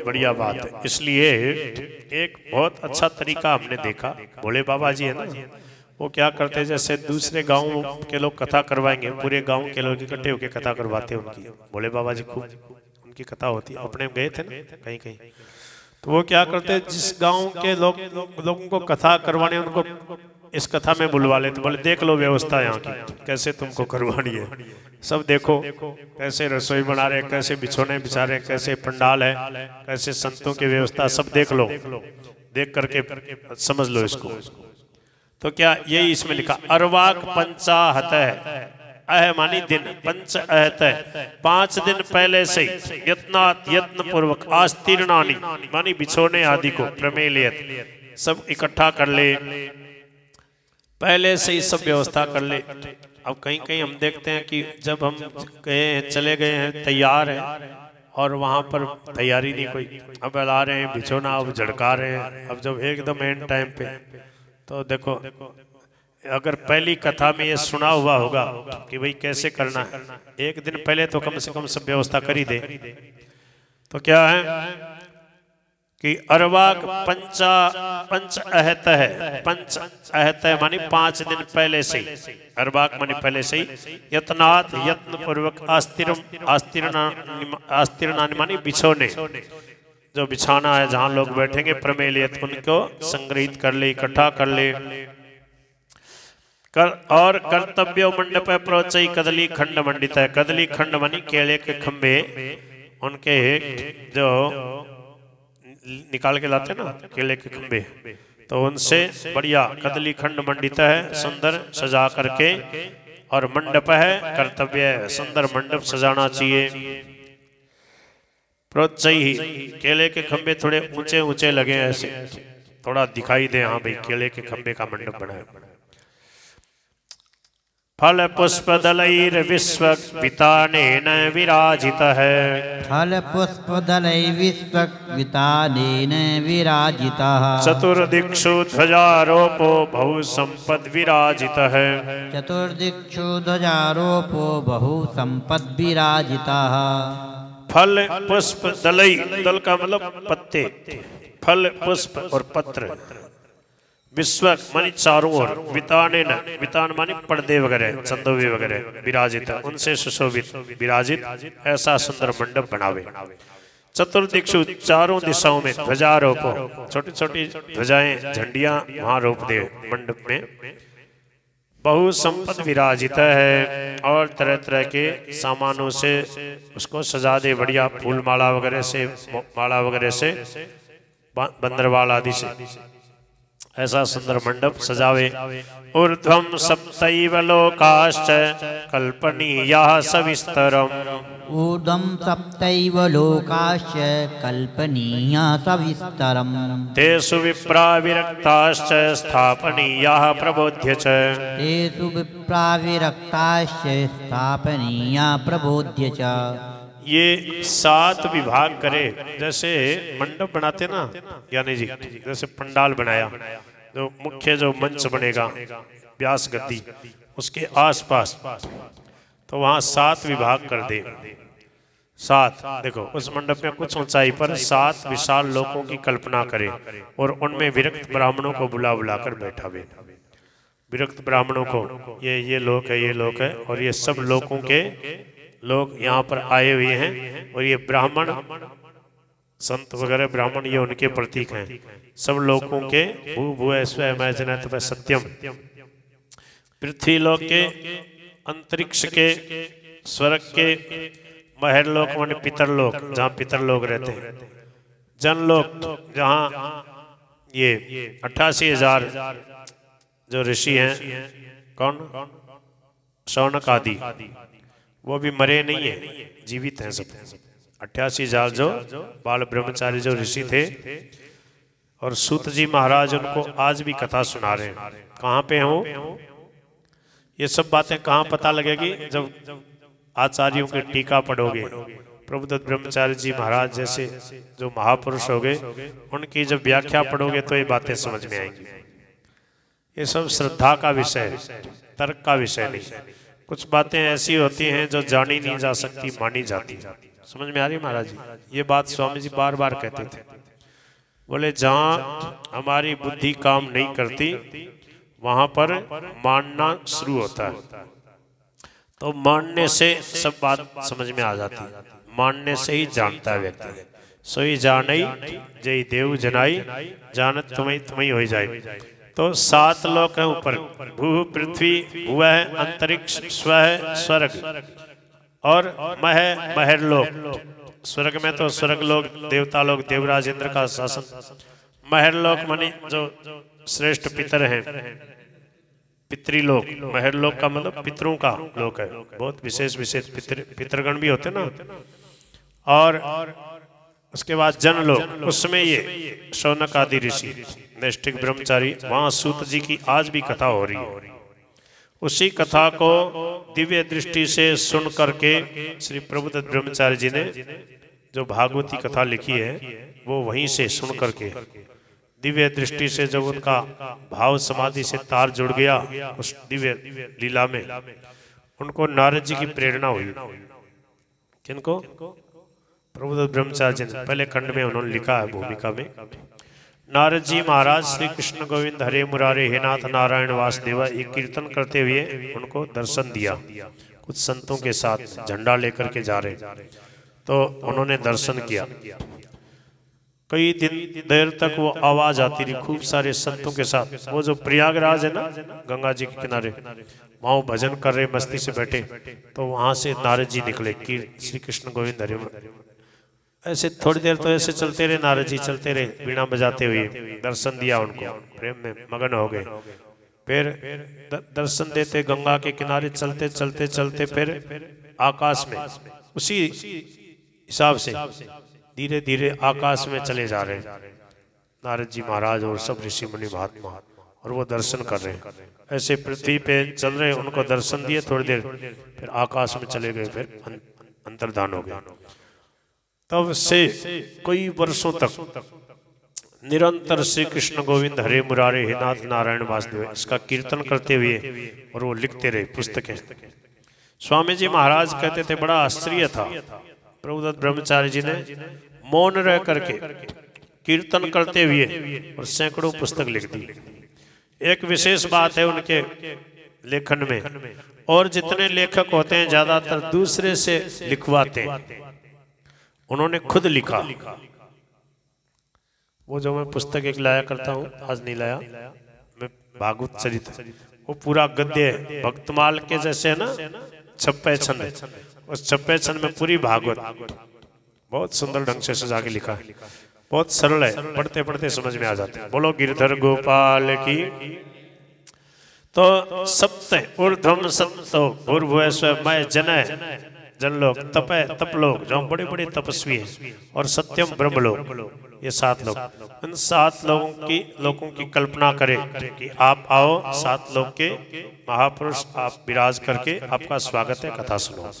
बढ़िया बात है। इसलिए एक बहुत अच्छा तरीका हमने देखा, भोले बाबा जी है ना, वो क्या करते, जैसे दूसरे गांव के लोग कथा करवाएंगे, पूरे गांव के लोग इकट्ठे होकर कथा करवाते हैं उनकी। भोले बाबा जी खूब उनकी कथा होती है। अपने गए थे ना कहीं कहीं, तो वो क्या करते हैं, जिस गांव के लोगों को कथा करवाने, उनको इस कथा में बुलवा लेते, बोले देख लो व्यवस्था यहाँ की कैसे तुमको करवानी है, सब देखो कैसे रसोई बना रहे, कैसे बिछोने बिछा रहे, कैसे पंडाल है, कैसे संतों की व्यवस्था, सब देख लो, देख करके समझ लो इसको। तो क्या यही इसमें लिखा, अर्वाक पंचाहत है, अह मानी दिन, पंच अहत है, 5 दिन पहले से यत्न पूर्वक आस्तीर्णानी मानी बिछोने आदि को प्रमेलियत सब इकट्ठा कर ले, पहले से ही सब व्यवस्था कर ले। अब कहीं कहीं हम देखते हैं कि जब हम गए हैं, चले गए हैं, तैयार हैं और वहां पर तैयारी नहीं कोई, अब ला रहे हैं बिछोना, अब झड़का रहे हैं, अब जब एकदम एंड टाइम पे, तो देखो अगर पहली कथा में ये सुना हुआ होगा कि भाई कैसे करना है, एक दिन पहले तो कम से कम सब व्यवस्था कर ही दे। तो क्या है कि अर्वाक पंच अहत है, पंच अहत है मानी 5 दिन पहले से, अर्वाक मानी पहले से ही, यत्नात् यत्न पूर्वक आस्तीर्णानि मानी बिछोने, जो बिछाना है जहां लोग बैठेंगे, प्रमेलियत उनको संग्रहित कर ले, इकट्ठा कर ले, और कर्तव्य मंडप प्रोचई कदली खंड मंडित है, कदली खंड मानी केले के खंबे, उनके जो निकाल के लाते ना केले के खंबे, तो उनसे बढ़िया कदली खंड मंडित है, सुंदर सजा करके, और मंडप है कर्तव्य है, सुंदर मंडप सजाना चाहिए। प्रोत्साही केले के खंबे थोड़े ऊंचे ऊंचे लगे, ऐसे थोड़ा दिखाई दे, हाँ भाई केले के खंबे का मंडप बना है। फल पुष्प दलैर विश्व वितानेन विराजित है, फल पुष्प दलैर विश्व वितानेन विराजित, चतुर्दिक्षु ध्वजारोपो बहु संपद विराजित है, चतुर्दिक्षु ध्वजारोपो बहु संपद विराजित। फल पुष्प दलई, दल का मतलब पत्ते, फल पुष्प और पत्र, विश्व मानी चारों ओर, विताने न, वितान मानी पर्दे वगैरह, चंदोवे वगैरह, विराजित उनसे सुशोभित, विराजित ऐसा सुंदर मंडप बनावे। चतुर्दिक्षु चारों दिशाओं में ध्वजारोपो, छोटी छोटी ध्वजाएं झंडियां वहां रोप दे मंडप में, बहु संपद विराजित है, और तरह तरह के सामानों से उसको सजा दे, बढ़िया फूल माला वगैरह से, माला वगैरह से, बंदरवाल आदि से ऐसा सुंदर मंडप सजावे। ऊर्ध्वं सप्तैव लोकाश्च कल्पनीयाः सविस्तरम्, ऊर्ध्वं सप्तैव लोकाश्च कल्पनीयाः सविस्तरम्, तेषु विप्रा विरक्ताश्च स्थापनीयाः प्रबोध्य च, तेषु विप्रा विरक्ताश्च स्थापनीयाः प्रबोध्य च। ये 7 विभाग करे, जैसे मंडप बनाते ना यानी जी, जैसे पंडाल बनाया, जो मुख्य जो मंच बनेगा व्यास गद्दी, उसके आसपास तो वहां 7 विभाग कर दे। 7 देखो उस मंडप में कुछ ऊंचाई पर 7 विशाल लोकों की कल्पना करे, और उनमें विरक्त ब्राह्मणों को बुला बुलाकर बैठावे। विरक्त ब्राह्मणों को ये लोक है, ये लोक है, और ये सब लोकों के लोग यहाँ पर आए हुए हैं, और ये ब्राह्मण संत वगैरह ब्राह्मण ये उनके प्रतीक हैं। सब लोगों के भू भुव स्व इमेजिनेट सत्यम, पृथ्वी लोक के, अंतरिक्ष के, स्वर्ग के, महरलोक माने पितरलोक जहाँ पितर लोग रहते हैं, जनलोक जहाँ ये 88,000 जो ऋषि हैं, कौन, शौनक आदि, वो भी मरे नहीं है, जीवित हैं सब। 88,000 जो बाल ब्रह्मचारी जो ऋषि थे, और सूत जी महाराज उनको आज भी कथा सुना रहे हैं। कहाँ पे हो ये सब बातें कहाँ पता लगेगी, जब आचार्यों की टीका पढ़ोगे। प्रभुदत्त ब्रह्मचारी जी महाराज जैसे जो महापुरुष हो गए, उनकी जब व्याख्या पढ़ोगे तो ये बातें समझ में आएंगी। ये सब श्रद्धा का विषय है, तर्क का विषय नहीं है। कुछ बातें ऐसी होती हैं जो जानी नहीं जा सकती, मानी जाती है, समझ में आ रही है महाराज जी? ये बात स्वामी जी बार बार कहते थे। बोले जहाँ हमारी बुद्धि काम नहीं करती वहां पर मानना शुरू होता है, तो मानने से सब बात समझ में आ जाती है। मानने से ही जानता है व्यक्ति। सोई जानई जय देव जनाई, जानत तुम्हें तुम्हें हो जाए। तो 7 लोक हैं ऊपर, भू पृथ्वी भुव है, अंतरिक्ष स्व है, स्वर्ग और मह महर लोक। स्वर्ग में तो स्वर्ग लोक देवता लोग, देवराज इंद्र का शासन। महर लोक माने जो श्रेष्ठ पितर हैं, पितृलोक। महर लोक का मतलब पितरों का लोक है, बहुत विशेष विशेष पितरगण भी होते ना। और उसके बाद जनलोक, उसमें ये शौनक आदि ऋषि, नैष्ठिक ब्रह्मचारी, वहां सूत जी की आज भी कथा हो रही है। उसी कथा को दिव्य दृष्टि से सुन करके श्री प्रभुदत्त ब्रह्मचारी जी ने जो भागवती कथा लिखी है वो वहीं से सुन करके दिव्य दृष्टि से जब उनका भाव समाधि से तार जुड़ गया उस दिव्य लीला में, उनको नारद जी की प्रेरणा हुई। किनको? प्रभुदत्त ब्रह्मचारी जी ने पहले खंड में उन्होंने लिखा है भूमिका में, नारद जी महाराज श्री कृष्ण गोविंद हरे मुरारे हे नाथ नारायण वासुदेवा ये कीर्तन करते हुए उनको दर्शन दिया। कुछ संतों के साथ झंडा लेकर के जा रहे, तो उन्होंने दर्शन किया। कई दिन देर तक वो आवाज आती रही खूब सारे संतों के साथ। वो जो प्रयागराज है ना गंगा जी के किनारे, वहां भजन कर रहे मस्ती से बैठे, तो वहां से नारद जी निकले कि श्री कृष्ण गोविंद हरे। ऐसे थोड़ी देर तो ऐसे चलते रहे, नारद जी चलते रहे बीणा बजाते हुए, दर्शन दिया उनको, प्रेम में मगन हो गए। फिर दर्शन देते गंगा के किनारे चलते चलते चलते फिर आकाश में उसी हिसाब से धीरे धीरे आकाश में चले जा रहे नारद जी महाराज और सब ऋषि मुनि महात्मा, और वो दर्शन कर रहे हैं। ऐसे पृथ्वी पे चल रहे, उनको दर्शन दिए थोड़ी देर, फिर आकाश में चले गए, फिर अंतर्धान हो गए। तब से कई वर्षों तक निरंतर श्री कृष्ण गोविंद हरे मुरारे हे नाथ नारायण वासुदेव इसका कीर्तन करते हुए, और वो लिखते रहे पुस्तकें। स्वामी जी महाराज कहते थे बड़ा आश्चर्य था, प्रभुदत्त ब्रह्मचारी जी ने मौन रह करके कीर्तन करते हुए और सैकड़ों पुस्तक लिख दी। एक विशेष बात है उनके लेखन में, और जितने लेखक होते हैं ज्यादातर दूसरे से लिखवाते हैं, उन्होंने खुद लिखा। वो जो मैं पुस्तक एक लाया करता हूँ, आज नहीं लाया, मैं भागवत चरित्र, वो पूरा गद्य है, भक्तमाल के जैसे है ना, छप्पे छंद है, उस छप्पे छंद में पूरी भागवत बहुत सुंदर ढंग से सजा के लिखा है। बहुत सरल है, पढ़ते पढ़ते समझ में आ जाते हैं। बोलो गिरधर गोपाल की। तो सप्त ऊर्ध्वम सप्तो भूर्भुवः स्वः मय जनः जनलोक, तप है तप लोग जो बड़े बड़े तपस्वी हैं, और सत्यम ब्रह्म लोग, ये 7 लोग। इन 7 लोगों की कल्पना करें कि आप आओ, 7 लोग के महापुरुष आप विराज करके आपका स्वागत है, कथा सुनो।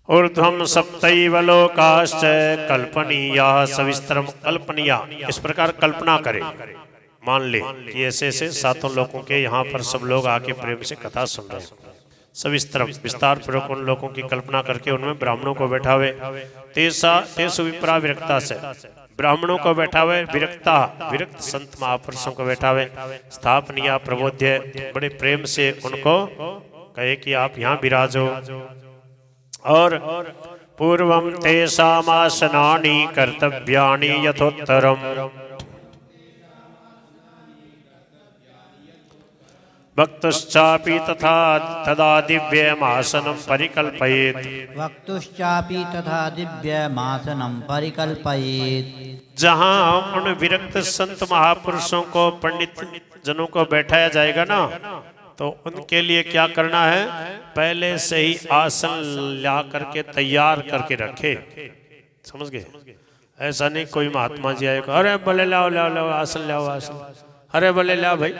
ऊर्ध्वम सप्तैव लोकाश्च कल्पनीयाः सविस्तरम, कल्पनीया इस प्रकार कल्पना करें, मान ले कि ऐसे ऐसे 7 लोगों के यहाँ पर सब लोग आके प्रेम से कथा सुन रहे हैं। सविस्तरम विस्तार पूर्वक उन लोगों की कल्पना करके उनमें ब्राह्मणों को बैठा हुए, तेसु विप्रा विरक्ता से ब्राह्मणों को बैठा हुए, विरक्ता विरक्त संत महापुरुषों को बैठा हुए, स्थापनीय प्रबोध्य बड़े प्रेम से उनको कहे कि आप यहाँ विराजो। और पूर्वम तेषामासनानि कर्तव्यानि यथोत्तरम वक्तुश्चापि तथा तदा दिव्यमासनं परिकल्पयेत्। वक्तुश्चापि तथा दिव्यमासनं परिकल्पयेत्। जहाँ उन विरक्त संत महापुरुषों को, पंडित जनों को बैठाया जाएगा ना, तो उनके लिए क्या करना है, पहले से ही आसन ला करके तैयार करके रखे। समझ गए? ऐसा नहीं कोई महात्मा जी आएगा, अरे बोले लाओ लाओ लाओ आसन लाओ आसन, अरे बोले लाओ भाई,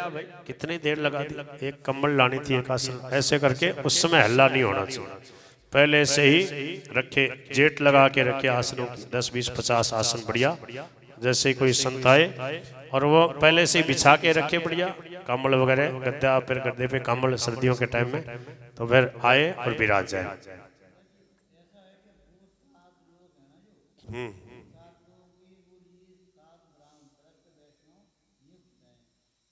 कितनी देर लगा दी, एक कंबल लानी थी एक आसन, ऐसे करके उस समय हल्ला नहीं होना चाहिए। पहले से ही रखे, जेट लगा के रखे आसनों की, 10 20 50 आसन बढ़िया। जैसे ही कोई संत आए और वो पहले से ही बिछा के रखे बढ़िया कंबल वगैरह, गद्दा, फिर गद्दे पे कंबल सर्दियों के टाइम में, तो फिर आए और विराज जाए।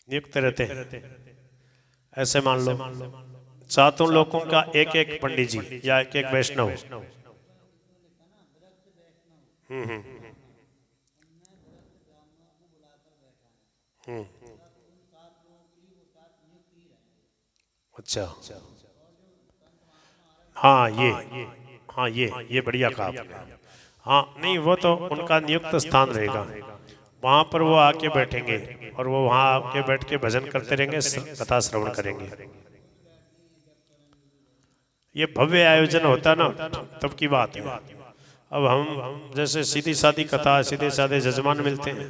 नियुक्त रहते हैं, ऐसे मान लो सातों लोगों का एक एक पंडित जी या एक एक वैष्णव। अच्छा, हाँ ये बढ़िया कहा आपने। हाँ नहीं, वो तो उनका नियुक्त स्थान रहेगा, वहां पर वो आके बैठेंगे और वो वहां आके बैठ के भजन करते रहेंगे, कथा श्रवण करेंगे। ये भव्य आयोजन होता ना तब की बात है। अब हम जैसे सीधी सादी कथा, सीधे साधे जजमान मिलते हैं,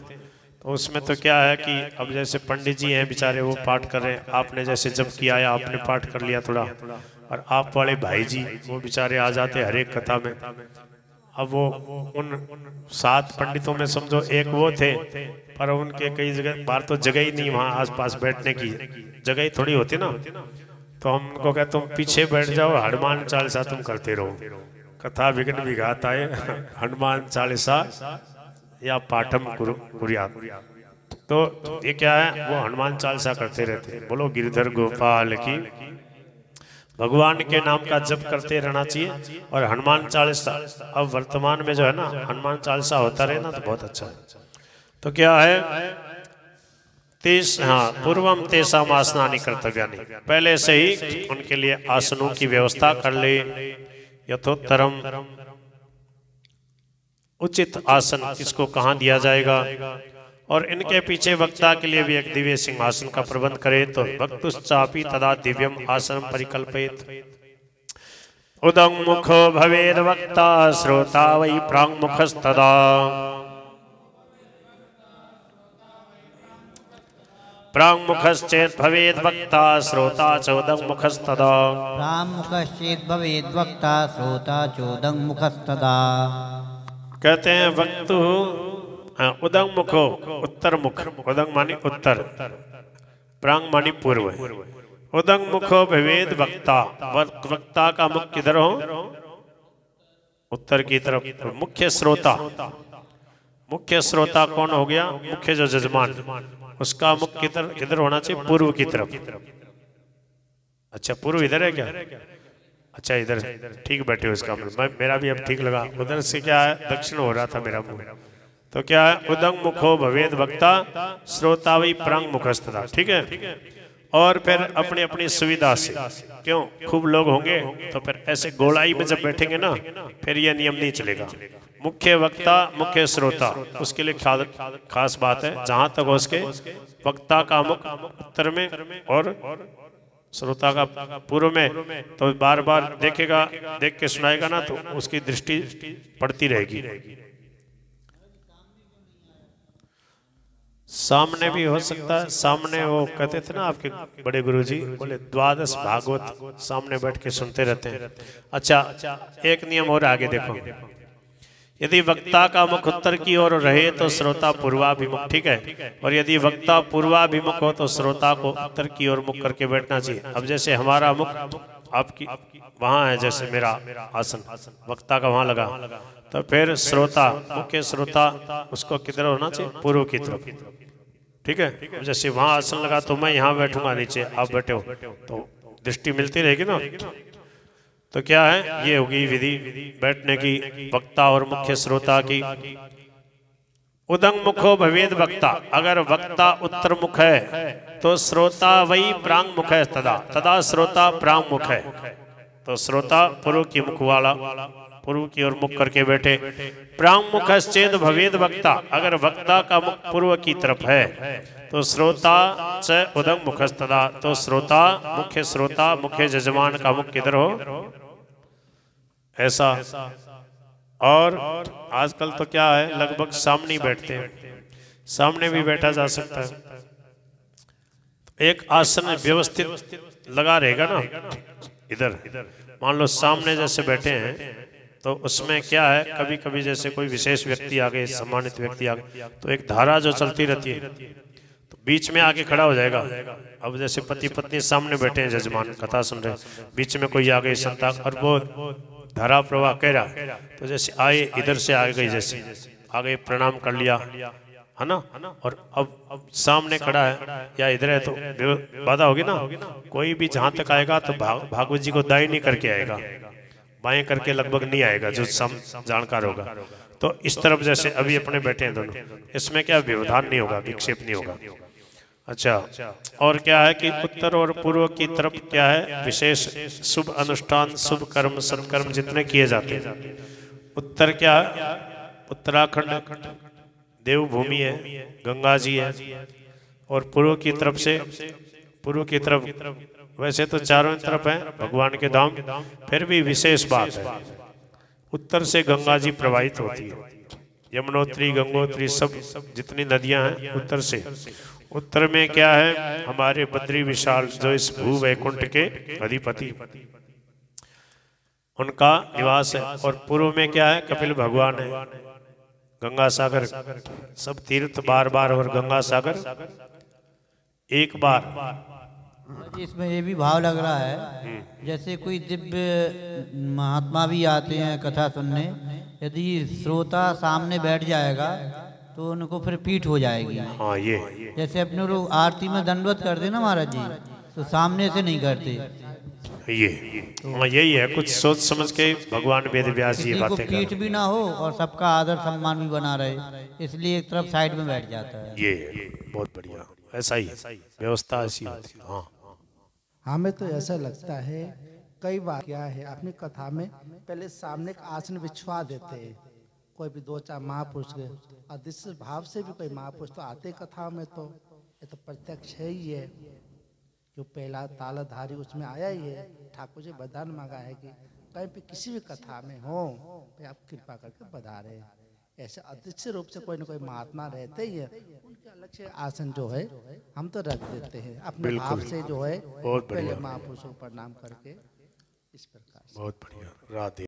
तो उसमें तो क्या है कि अब जैसे पंडित जी हैं बेचारे, वो पाठ कर रहे हैं, आपने जैसे जब किया या आपने पाठ कर लिया थोड़ा, और आप वाले भाई जी वो बेचारे आ जाते हर एक कथा में। अब वो उन 7 पंडितों में समझो एक वो थे, पर उनके कई जगह बार तो जगह ही नहीं वहाँ आसपास बैठने की, जगह ही थोड़ी होती ना, तो हम उनको कहते तुम पीछे बैठ जाओ, हनुमान चालीसा तुम करते रहो, कथा विघ्न विघात आए हनुमान चालीसा या पाठम कुर्यात। तो ये क्या है, वो हनुमान चालीसा करते रहते हैं। बोलो गिरधर गोपाल की, भगवान के नाम का जप करते रहना चाहिए। और हनुमान चालीसा अब वर्तमान में जो है ना, हनुमान चालीसा होता रहे ना तो बहुत अच्छा है। तो क्या है, पूर्वम तेषाम आसनानि कर्तव्यानि, पहले से ही उनके लिए आसनों की व्यवस्था कर ले। यथोत्तरम, उचित आसन किसको कहाँ दिया जाएगा, और इनके पीछे वक्ता के लिए भी एक दिव्य सिंहासन का प्रबंध करे। तो वक्तुश्चापि तदा दिव्यम आसनम परिकल्पयेत्। उदङ्मुखो भवेद वक्ता श्रोता वै प्राङ्मुखस्तदा। प्राङ्मुखश्चेत् भवेद वक्ता श्रोता च उदङ्मुखस्तदा। प्राङ्मुखश्चेत् भवेद वक्ता श्रोता च उदङ्मुखस्तदा। कहते हैं वक्तु उदंग मुखो, उत्तर मुख, उदंग मानी उत्तर, प्रांग मानी पूर्व। उदंग मुखो भवेद वक्ता, वक्ता का मुख किधर हो, उत्तर की तरफ। मुख्य श्रोता, मुख्य श्रोता कौन हो गया, मुख्य जो जजमान, उसका मुख किधर होना चाहिए, पूर्व की तरफ। अच्छा पूर्व इधर है क्या, अच्छा इधर ठीक बैठे हो, इसका मतलब मेरा भी अब ठीक लगा। उधर से क्या है, दक्षिण हो रहा था मेरा मुंह। तो क्या है, उदंग मुखो भवेद वक्ता श्रोता वै प्रांग मुखस्तदा। ठीक है, और फिर अपनी अपनी सुविधा से, क्यों खूब लोग होंगे तो फिर ऐसे गोलाई में जब बैठेंगे ना, फिर यह नियम नहीं चलेगा। मुख्य वक्ता मुख्य श्रोता, उसके लिए खास बात है, जहां तक हो उसके वक्ता का मुख उत्तर में और श्रोता का पूर्व में, तो बार बार देखेगा, देख के सुनाएगा ना, तो उसकी दृष्टि पड़ती रहेगी। सामने भी हो सकता है, सामने वो कहते थे ना आपके बड़े गुरुजी, बोले 12 भागवत सामने बैठ के सुनते रहते हैं। अच्छा एक नियम और आगे देखो, यदि वक्ता का मुख उत्तर की ओर रहे तो श्रोता पूर्वाभिमुख। ठीक है, और यदि वक्ता पूर्वाभिमुख हो तो श्रोता को उत्तर की ओर मुख करके बैठना चाहिए। अब जैसे हमारा मुख आपकी वहां है, जैसे मेरा आसन वक्ता का वहां लगा, तो फिर श्रोता मुख्य श्रोता उसको किधर होना चाहिए, पूर्व की तरफ। ठीक है, जैसे वहां आसन लगा तो मैं यहाँ बैठूंगा, नीचे आप बैठे हो, तो दृष्टि मिलती रहेगी ना। तो क्या है, ये होगी विधि बैठने की, वक्ता और मुख्य श्रोता की। उदंग मुखो भवेद वक्ता, अगर वक्ता उत्तर मुख है तो श्रोता वही प्रांग मुख है, तदा श्रोता प्रांग मुख है, तो श्रोता पूर्व की मुख वाला, पूर्व की ओर मुख करके बैठे। प्रांग मुखश्चेद भवेद वक्ता, अगर वक्ता का मुख पूर्व की तरफ है तो श्रोता च उदंग मुखस्तदा, तो श्रोता मुख्य जजमान का मुख किधर हो, ऐसा। और आजकल तो क्या है, लगभग सामने बैठते हैं, सामने भी बैठा जा सकता है। एक आसन व्यवस्थित लगा रहेगा ना, इधर मान लो सामने जैसे बैठे हैं, तो उसमें क्या है, कभी कभी जैसे कोई विशेष व्यक्ति आ गए, सम्मानित व्यक्ति आ गए, तो एक धारा जो चलती रहती है, तो बीच में आके खड़ा हो जाएगा। अब जैसे पति पत्नी सामने बैठे हैं, जजमान कथा सुन रहे हैं, बीच में कोई आ गई संता, और वो धारा प्रवाह कह रहा, तो जैसे आए इधर से आ गई, जैसे आ गए प्रणाम कर लिया, है ना, और अब सामने खड़ा है या इधर है तो बाधा होगी ना। कोई भी जहां तक आएगा तो भागवत जी को दाएं नहीं करके आएगा, बाएं करके लगभग नहीं आएगा, जो जानकार होगा। तो इस तरफ जैसे अभी अपने बैठे हैं दोनों, इसमें क्या व्यवधान नहीं होगा, विक्षेप नहीं होगा। अच्छा, और क्या है कि उत्तर और पूर्व की तरफ क्या है, विशेष शुभ अनुष्ठान, शुभ कर्म, सत्कर्म जितने किए जाते हैं। उत्तर क्या है, उत्तराखंड देवभूमि है, गंगा जी है, और पूर्व की तरफ से, पूर्व की तरफ वैसे तो चारों तरफ है भगवान के धाम, फिर भी विशेष बात है, उत्तर से गंगा जी प्रवाहित होती है, यमुनोत्री, गंगोत्री, सब जितनी नदियां हैं उत्तर से। उत्तर में क्या है, हमारे बद्री विशाल जो इस भू वैकुंठ के अधिपति, उनका निवास है। और पूर्व में क्या है, कपिल भगवान है, गंगा सागर, सब तीर्थ बार बार और गंगा सागर एक बार। इसमें ये भी भाव लग रहा है, जैसे कोई दिव्य महात्मा भी आते हैं कथा सुनने, यदि श्रोता सामने बैठ जाएगा तो उनको फिर पीठ हो जाएगी। हाँ, ये जैसे अपने लोग आरती में दंडवत करते ना महाराज जी, तो सामने से नहीं करते, ये हाँ, यही है, कुछ सोच समझ के भगवान वेद व्यास जी किसी को बातें पीठ भी ना हो और सबका आदर सम्मान भी बना रहे, इसलिए एक तरफ साइड में बैठ जाता है। ये बहुत बढ़िया, ऐसा ही व्यवस्था ऐसी होती है। हाँ, हमें तो ऐसा लगता है, कई बार क्या है अपनी कथा में पहले सामने एक आसन बिछवा देते हैं, कोई भी 2-4 महापुरुष के, और जिस भाव से भी कोई महापुरुष तो आते कथा में, तो ये तो प्रत्यक्ष है ही है, जो पहला तालाधारी उसमें आया ही है। ठाकुर जी वरदान मांगा है कि कहीं पे किसी भी कथा में हो तो आप कृपा करके पधारे। ऐसे अदृश्य रूप से कोई न कोई महात्मा रहते ही है, उनके अलग से आसन जो है हम तो रख देते हैं अपने भाव से, जो है बहुत पहले बढ़िया, महापुरुषों को प्रणाम करके, इस प्रकार से। बहुत बढ़िया। राधे।